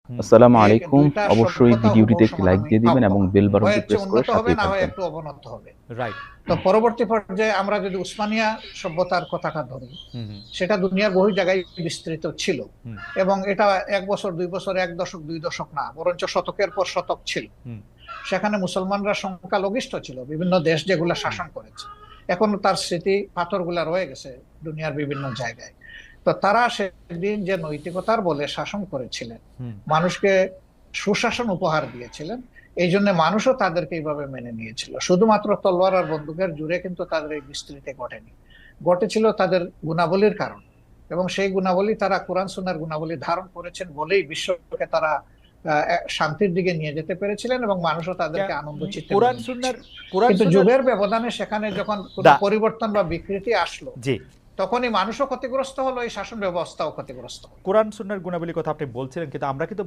আসসালামু এই আলাইকুম। ২ টা অবশ্যই সভ্যতা হুবহু ভিডিওটিতে একটি লাইক দিয়ে দিবেন এবং বেল হয় বাটনটি হচ্ছে প্রেস করে উন্নত হবে, সাথেই না হয় থাকবেন। একটু অবনত হবে। রাইট। তো পরবর্তী পর্যায়ে আমরা যদি উসমানিয়া সভ্যতার কথাটা ধরি, হুম, হুম, সেটা দুনিয়ার বহু জায়গায় বিস্তৃত ছিল হুম, এবং এটা ১ বছর, ২ বছর, ১ দশক, ২ দশক না, বরঞ্চ শতকের পর শতক ছিল। হুম, সেখানে মুসলমানরা সংখ্যালঘিষ্ঠ ছিল বিভিন্ন দেশ যেগুলো হুম, শাসন করেছে। এখনো তার স্মৃতি পাথরগুলা রয়ে গেছে দুনিয়ার বিভিন্ন জায়গায়। তো তারা সেদিন যে নৈতিকতার বলে শাসন করেছিলেন, হুম। মানুষকে সুশাসন উপহার দিয়েছিলেন, এই জন্য মানুষও তাদেরকে এইভাবে মেনে নিয়েছিল। শুধুমাত্র তলোয়ার আর বন্দুকের জুড়ে কিন্তু তাদের এই বিস্তৃতি ঘটেনি, ঘটেছিল তাদের গুণাবলীর কারণ। এবং সেই গুণাবলী তারা কোরআন সুন্নাহর গুণাবলী ধারণ করেছেন বলেই বিশ্বকে তারা শান্তির দিকে নিয়ে যেতে পেরেছিলেন এবং মানুষও তাদেরকে আনন্দ চিত্তে কোরআন মেনে সুন্নাহর নিয়েছিল। কোরআন কিন্তু সুন্নাহর যুগের ব্যবধানে সেখানে যখন কোনো দা পরিবর্তন বা বিকৃতি আসলো, জি, তখনই মানুষও ক্ষতিগ্রস্ত হলো, এই শাসন ব্যবস্থাও ক্ষতিগ্রস্ত হলো। কোরআন সুন্নাহর গুণাবলীর কথা আপনি বলছিলেন, কিন্তু আমরা কিন্তু